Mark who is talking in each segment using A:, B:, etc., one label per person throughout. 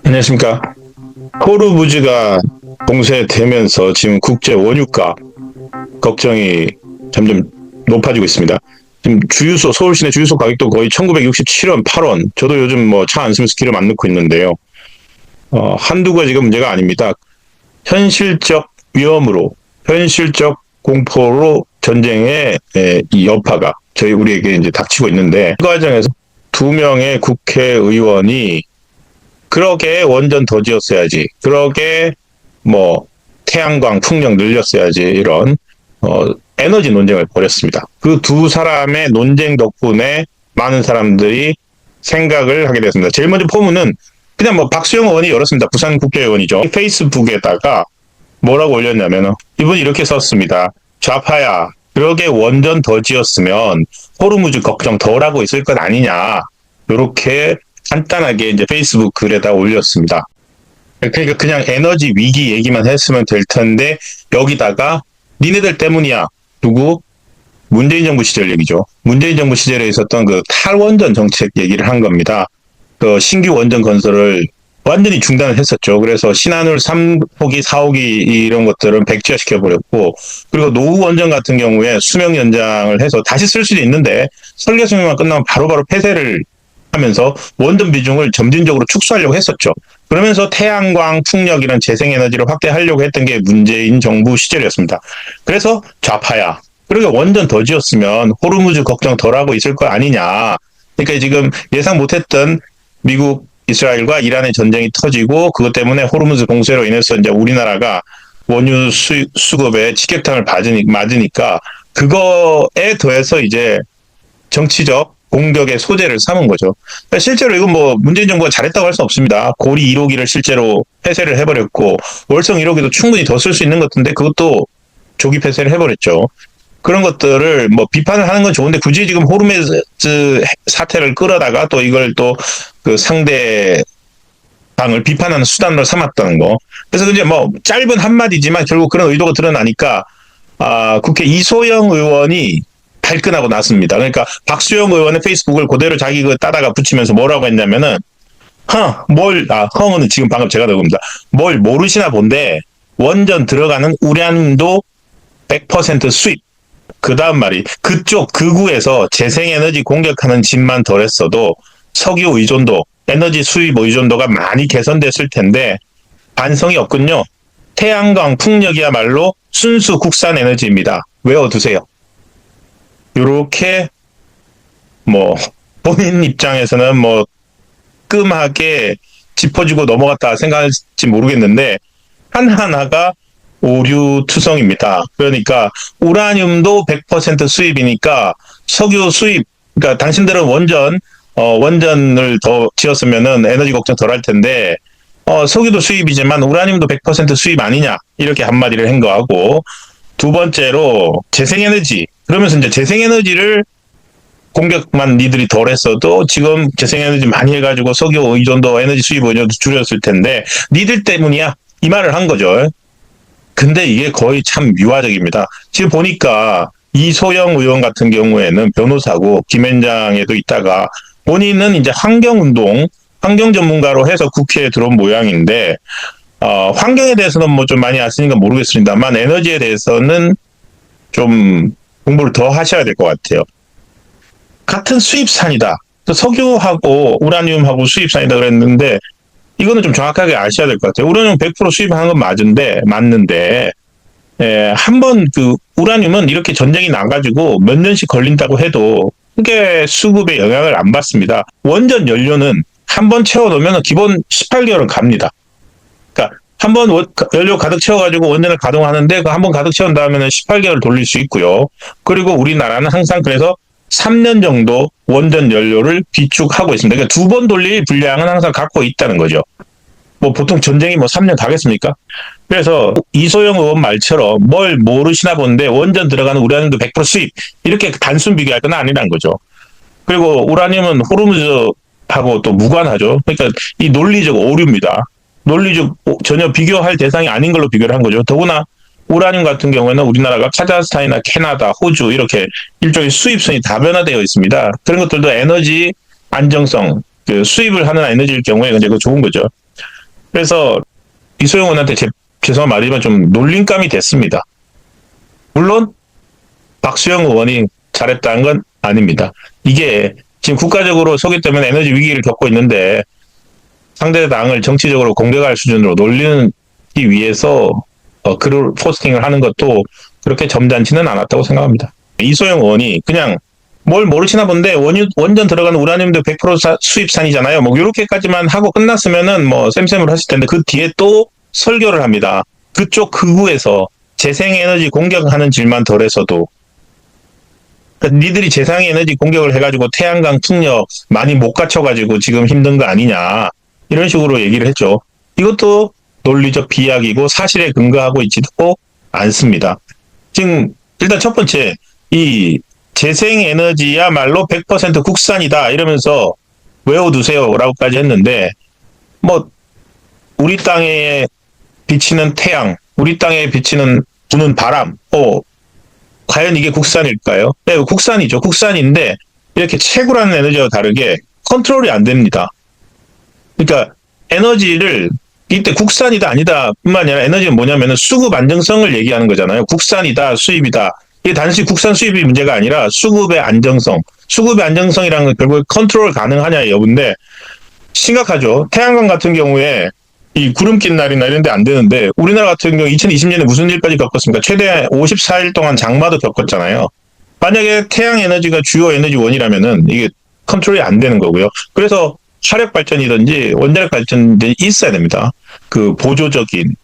A: 안녕하십니까. 호르무즈가 봉쇄되면서 지금 국제 원유가 걱정이 점점 높아지고 있습니다. 지금 주유소, 서울 시내 주유소 가격도 거의 1967원, 8원. 저도 요즘 뭐 차 안 쓰면서 기름 안 넣고 있는데요. 한두 가지가 문제가 아닙니다. 현실적 위험으로, 현실적 공포로 전쟁의 이 여파가 우리에게 이제 닥치고 있는데, 그 과정에서 두 명의 국회의원이 그러게 원전 더 지었어야지. 그러게 뭐 태양광 풍력 늘렸어야지. 이런 에너지 논쟁을 벌였습니다. 그 두 사람의 논쟁 덕분에 많은 사람들이 생각을 하게 됐습니다. 제일 먼저 포문은 그냥 뭐 박수영 의원이 열었습니다. 부산 국회의원이죠. 페이스북에다가 뭐라고 올렸냐면 이분이 이렇게 썼습니다. 좌파야, 그러게 원전 더 지었으면 호르무즈 걱정 덜 하고 있을 것 아니냐. 이렇게 간단하게 이제 페이스북 글에다 올렸습니다. 그러니까 그냥 에너지 위기 얘기만 했으면 될 텐데 여기다가 니네들 때문이야. 누구? 문재인 정부 시절 얘기죠. 문재인 정부 시절에 있었던 그 탈원전 정책 얘기를 한 겁니다. 그 신규 원전 건설을 완전히 중단을 했었죠. 그래서 신한울 3호기, 4호기 이런 것들은 백지화시켜버렸고, 그리고 노후 원전 같은 경우에 수명 연장을 해서 다시 쓸 수도 있는데 설계 수명만 끝나면 바로바로 폐쇄를 하면서 원전 비중을 점진적으로 축소하려고 했었죠. 그러면서 태양광, 풍력 이런 재생에너지를 확대하려고 했던 게 문재인 정부 시절이었습니다. 그래서 좌파야. 그러니까 원전 더 지었으면 호르무즈 걱정 덜 하고 있을 거 아니냐. 그러니까 지금 예상 못했던 미국, 이스라엘과 이란의 전쟁이 터지고 그것 때문에 호르무즈 봉쇄로 인해서 이제 우리나라가 원유 수급에 직격탄을 맞으니까 그거에 더해서 이제 정치적 공격의 소재를 삼은 거죠. 그러니까 실제로 이건 뭐 문재인 정부가 잘했다고 할 수 없습니다. 고리 1호기를 실제로 폐쇄를 해버렸고 월성 1호기도 충분히 더 쓸 수 있는 것 같은데 그것도 조기 폐쇄를 해버렸죠. 그런 것들을 뭐 비판을 하는 건 좋은데 굳이 지금 호르무즈 사태를 끌어다가 또 이걸 또 그 상대 방을 비판하는 수단으로 삼았다는 거. 그래서 이제 뭐 짧은 한마디지만 결국 그런 의도가 드러나니까 국회 이소영 의원이 발끈하고 났습니다. 그러니까 박수영 의원의 페이스북을 그대로 자기 그 따다가 붙이면서 뭐라고 했냐면은 헝은 지금 방금 제가 넣은 겁니다. 뭘 모르시나 본데 원전 들어가는 우량도 100% 수입. 그 다음 말이 그쪽 극우에서 재생에너지 공격하는 짓만 덜했어도 석유 의존도, 에너지 수입 의존도가 많이 개선됐을 텐데 반성이 없군요. 태양광, 풍력이야말로 순수 국산 에너지입니다. 외워두세요. 이렇게 뭐 본인 입장에서는 뭐 끔하게 짚어주고 넘어갔다 생각할지 모르겠는데 하나하나가 오류투성입니다. 그러니까 우라늄도 100% 수입이니까 석유 수입, 그러니까 당신들은 원전을 더 지었으면은 에너지 걱정 덜 할 텐데 석유도 수입이지만 우라늄도 100% 수입 아니냐 이렇게 한마디를 한 거하고 두 번째로 재생에너지 그러면서 이제 재생에너지를 공격만 니들이 덜 했어도 지금 재생에너지 많이 해가지고 석유 의존도 에너지 수입 의존도 줄였을 텐데 니들 때문이야 이 말을 한 거죠. 근데 이게 거의 참 유화적입니다. 지금 보니까 이소영 의원 같은 경우에는 변호사고 김현장에도 있다가 본인은 이제 환경운동, 환경 전문가로 해서 국회에 들어온 모양인데 환경에 대해서는 뭐 좀 많이 아시니까 모르겠습니다만 에너지에 대해서는 좀 공부를 더 하셔야 될 것 같아요. 같은 수입산이다. 석유하고 우라늄하고 수입산이다 그랬는데 이거는 좀 정확하게 아셔야 될 것 같아요. 우라늄 100% 수입하는 건 맞는데, 한번 그 우라늄은 이렇게 전쟁이 나가지고 몇 년씩 걸린다고 해도 크게 수급에 영향을 안 받습니다. 원전 연료는 한번 채워놓으면 기본 18개월은 갑니다. 그러니까 한번 연료 가득 채워가지고 원전을 가동하는데 그 한번 가득 채운 다음에는 18개월 돌릴 수 있고요. 그리고 우리나라는 항상 그래서 3년 정도 원전 연료를 비축하고 있습니다. 그러니까 2번 돌릴 분량은 항상 갖고 있다는 거죠. 뭐 보통 전쟁이 뭐 3년 가겠습니까? 그래서 이소영 의원 말처럼 뭘 모르시나 본데 원전 들어가는 우라늄도 100% 수입 이렇게 단순 비교할 건 아니란 거죠. 그리고 우라늄은 호르무즈하고 또 무관하죠. 그러니까 이 논리적 오류입니다. 논리적 전혀 비교할 대상이 아닌 걸로 비교를 한 거죠. 더구나 우라늄 같은 경우에는 우리나라가 카자흐스탄이나 캐나다, 호주 이렇게 일종의 수입선이 다변화되어 있습니다. 그런 것들도 에너지 안정성, 그 수입을 하는 에너지일 경우에 이제 그 좋은 거죠. 그래서 이소영 의원한테 죄송한 말이지만 좀 놀림감이 됐습니다. 물론 박수영 의원이 잘했다는 건 아닙니다. 이게 지금 국가적으로 석유 때문에 에너지 위기를 겪고 있는데 상대 당을 정치적으로 공격할 수준으로 놀리기 위해서 글을 포스팅을 하는 것도 그렇게 점잖지는 않았다고 생각합니다. 이소영 의원이 그냥 뭘 모르시나 본데 원전 들어가는 우라늄도 100% 수입산이잖아요. 뭐 이렇게까지만 하고 끝났으면은 뭐 쌤쌤으로 하실 텐데 그 뒤에 또 설교를 합니다. 그쪽 극우에서 재생에너지 공격하는 질만 덜해서도 그러니까 니들이 재생에너지 공격을 해가지고 태양광 풍력 많이 못 갖춰가지고 지금 힘든 거 아니냐 이런 식으로 얘기를 했죠. 이것도 논리적 비약이고 사실에 근거하고 있지도 않습니다. 지금 일단 첫 번째 이 재생에너지야말로 100% 국산이다 이러면서 외워두세요라고까지 했는데 뭐 우리 땅에 비치는 태양, 우리 땅에 비치는 부는 바람, 과연 이게 국산일까요? 네, 국산이죠. 국산인데 이렇게 채굴하는 에너지와 다르게 컨트롤이 안 됩니다. 그러니까 에너지를 이때 국산이다 아니다 뿐만 아니라 에너지는 뭐냐면 수급 안정성을 얘기하는 거잖아요. 국산이다 수입이다. 이게 단지 국산 수입이 문제가 아니라 수급의 안정성. 수급의 안정성이라는 건 결국 컨트롤 가능하냐의 여부인데 심각하죠. 태양광 같은 경우에 이 구름 낀 날이나 이런 데 안 되는데 우리나라 같은 경우 2020년에 무슨 일까지 겪었습니까? 최대 54일 동안 장마도 겪었잖아요. 만약에 태양 에너지가 주요 에너지 원이라면은 이게 컨트롤이 안 되는 거고요. 그래서 화력 발전이든지 원자력 발전이 있어야 됩니다. 그 보조적인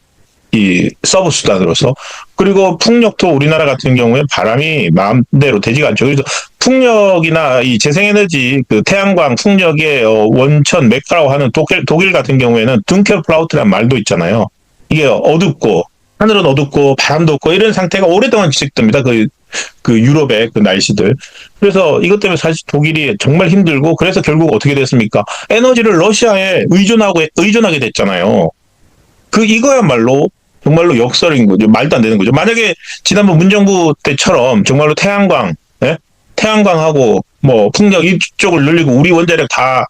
A: 이 서브 수단으로서. 그리고 풍력도 우리나라 같은 경우에 바람이 마음대로 되지가 않죠. 그래서 풍력이나 이 재생에너지 그 태양광 풍력의 원천 메카라고 하는 독일 같은 경우에는 둥켈플라우트라는 말도 있잖아요. 이게 어둡고 하늘은 어둡고 바람도 없고 이런 상태가 오랫동안 지속됩니다. 그 유럽의 그 날씨들. 그래서 이것 때문에 사실 독일이 정말 힘들고 그래서 결국 어떻게 됐습니까? 에너지를 러시아에 의존하게 됐잖아요. 이거야말로 정말로 역설인 거죠. 말도 안 되는 거죠. 만약에 지난번 문정부 때처럼 정말로 태양광, 예? 태양광하고 뭐 풍력 이쪽을 늘리고 우리 원자력 다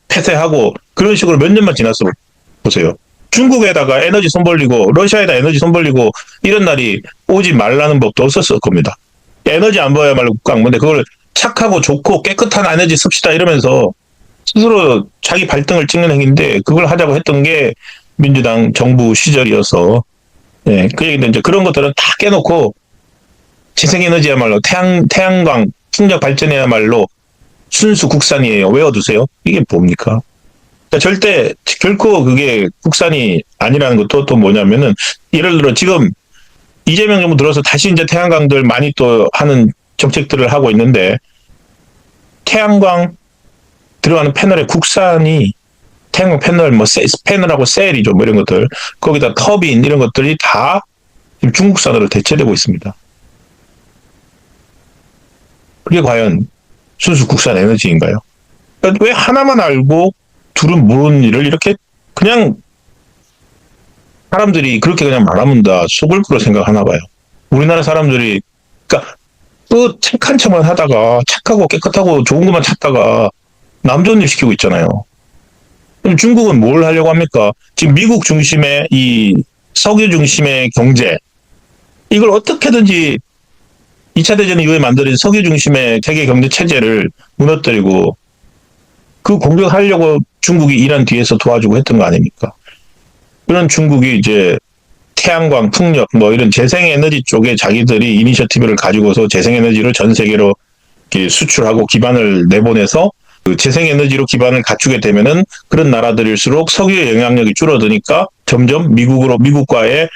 A: 폐쇄하고 그런 식으로 몇 년만 지났어 보세요. 중국에다가 에너지 손 벌리고 러시아에다 에너지 손 벌리고 이런 날이 오지 말라는 법도 없었을 겁니다. 에너지 안 보여야말로 국가안보인데 그걸 착하고 좋고 깨끗한 에너지 씁시다 이러면서 스스로 자기 발등을 찍는 행위인데 그걸 하자고 했던 게 민주당 정부 시절이어서 그 얘기인데 이제 그런 것들은 다 깨놓고 재생에너지야말로 태양광 풍력 발전이야말로 순수 국산이에요. 외워두세요. 이게 뭡니까? 그러니까 결코 그게 국산이 아니라는 것도 또 뭐냐면은 예를 들어 지금 이재명 정부 들어서 다시 이제 태양광들 많이 또 하는 정책들을 하고 있는데 태양광 들어가는 패널의 국산이 태양광 패널 패널하고 셀이죠 뭐 이런 것들 거기다 터빈 이런 것들이 다 중국산으로 대체되고 있습니다. 그게 과연 순수 국산 에너지인가요? 그러니까 왜 하나만 알고 둘은 모르는 일을 이렇게 그냥 사람들이 그렇게 그냥 말하면 다 속을 거로 생각하나 봐요. 우리나라 사람들이 그러니까 또 착한 척만 하다가 착하고 깨끗하고 좋은 것만 찾다가 남 좋은 일 시키고 있잖아요. 그럼 중국은 뭘 하려고 합니까? 지금 미국 중심의 이 석유 중심의 경제 이걸 어떻게든지 2차 대전 이후에 만들어진 석유 중심의 세계 경제 체제를 무너뜨리고 그 공격하려고 중국이 이란 뒤에서 도와주고 했던 거 아닙니까? 그런 중국이 이제 태양광, 풍력 뭐 이런 재생에너지 쪽에 자기들이 이니셔티브를 가지고서 재생에너지를 전 세계로 수출하고 기반을 내보내서 그 재생에너지로 기반을 갖추게 되면은 그런 나라들일수록 석유의 영향력이 줄어드니까 점점 미국으로부터의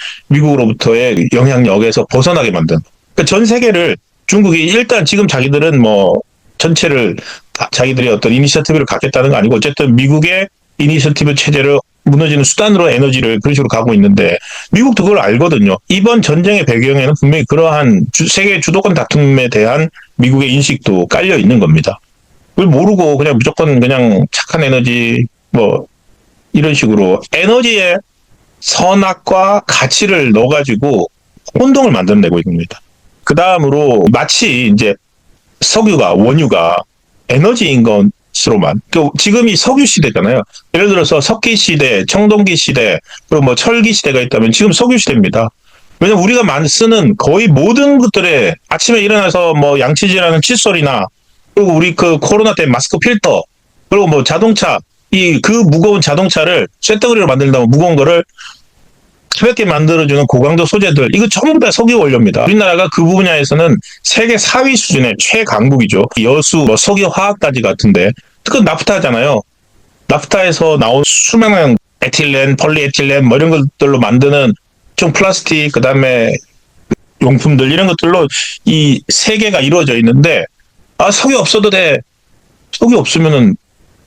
A: 영향력에서 벗어나게 만든. 그러니까 전 세계를 중국이 일단 지금 자기들은 뭐 전체를 자기들이 어떤 이니셔티브를 갖겠다는 거 아니고 어쨌든 미국의 이니셔티브 체제를 무너지는 수단으로 에너지를 그런 식으로 가고 있는데 미국도 그걸 알거든요. 이번 전쟁의 배경에는 분명히 그러한 세계 주도권 다툼에 대한 미국의 인식도 깔려 있는 겁니다. 그걸 모르고 그냥 무조건 그냥 착한 에너지 뭐 이런 식으로 에너지의 선악과 가치를 넣어가지고 혼동을 만들어내고 있는 겁니다. 그 다음으로 마치 이제 원유가 에너지인 건 것으로만. 지금이 석유 시대잖아요. 예를 들어서 석기 시대, 청동기 시대, 그리고 뭐 철기 시대가 있다면 지금 석유 시대입니다. 왜냐면 우리가 쓰는 거의 모든 것들에 아침에 일어나서 뭐 양치질하는 칫솔이나 그리고 우리 그 코로나 때 마스크 필터 그리고 뭐 자동차 그 무거운 자동차를 쇳덩어리로 만들다면 무거운 거를 가볍게 만들어주는 고강도 소재들 이거 전부 다 석유 원료입니다. 우리나라가 그 분야에서는 세계 4위 수준의 최강국이죠. 여수, 뭐 석유화학단지 같은데 그 나프타잖아요. 나프타에서 나온 수많은 에틸렌, 폴리에틸렌 뭐 이런 것들로 만드는 총 플라스틱 그다음에 용품들 이런 것들로 이 세계가 이루어져 있는데 석유 없어도 돼. 석유 없으면은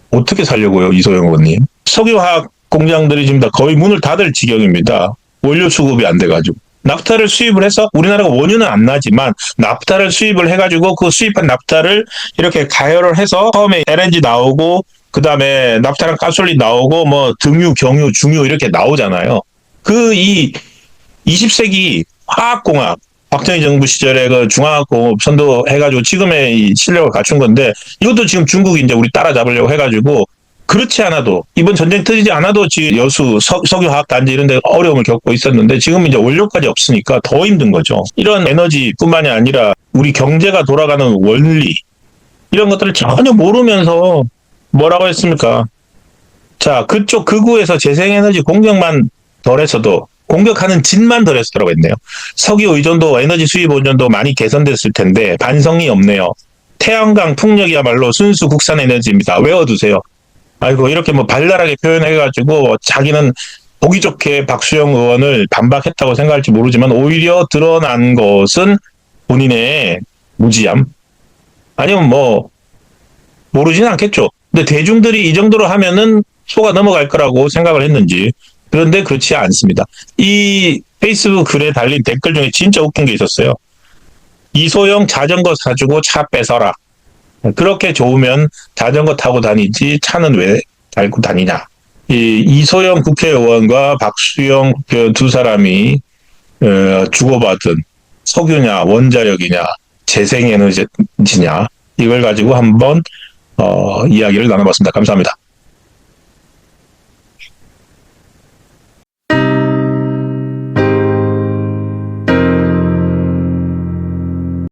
A: 어떻게 살려고요, 이소영 의원님? 석유화학 공장들이 지금 다 거의 문을 닫을 지경입니다. 원료 수급이 안 돼가지고. 납타를 수입을 해서 우리나라가 원유는 안 나지만 납타를 수입을 해가지고 그 수입한 납타를 이렇게 가열을 해서 처음에 LNG 나오고 그 다음에 납타랑 가솔린 나오고 뭐 등유, 경유, 중유 이렇게 나오잖아요. 이 20세기 화학공학 박정희 정부 시절에 그 중화학공업 선도해가지고 지금의 이 실력을 갖춘 건데 이것도 지금 중국이 이제 우리 따라잡으려고 해가지고 그렇지 않아도 이번 전쟁 터지지 않아도 지금 여수 석유화학단지 이런 데 어려움을 겪고 있었는데 지금 이제 원료까지 없으니까 더 힘든 거죠. 이런 에너지뿐만이 아니라 우리 경제가 돌아가는 원리 이런 것들을 전혀 모르면서 뭐라고 했습니까? 자, 그쪽 극우에서 재생에너지 공격만 덜해서도 공격하는 짓만 덜했더라고 했네요. 석유 의존도, 에너지 수입 의존도 많이 개선됐을 텐데 반성이 없네요. 태양광 풍력이야말로 순수 국산 에너지입니다. 외워두세요. 아이고 이렇게 뭐 발랄하게 표현해가지고 자기는 보기 좋게 박수영 의원을 반박했다고 생각할지 모르지만 오히려 드러난 것은 본인의 무지함 아니면 뭐 모르지는 않겠죠. 근데 대중들이 이 정도로 하면은 속아 넘어갈 거라고 생각을 했는지 그런데 그렇지 않습니다. 이 페이스북 글에 달린 댓글 중에 진짜 웃긴 게 있었어요. 이소영 자전거 사주고 차 뺏어라. 그렇게 좋으면 자전거 타고 다니지 차는 왜 달고 다니냐. 이소영 국회의원과 박수영 국회의원 두 사람이 주고받은 석유냐 원자력이냐 재생에너지냐 이걸 가지고 한번 이야기를 나눠봤습니다. 감사합니다.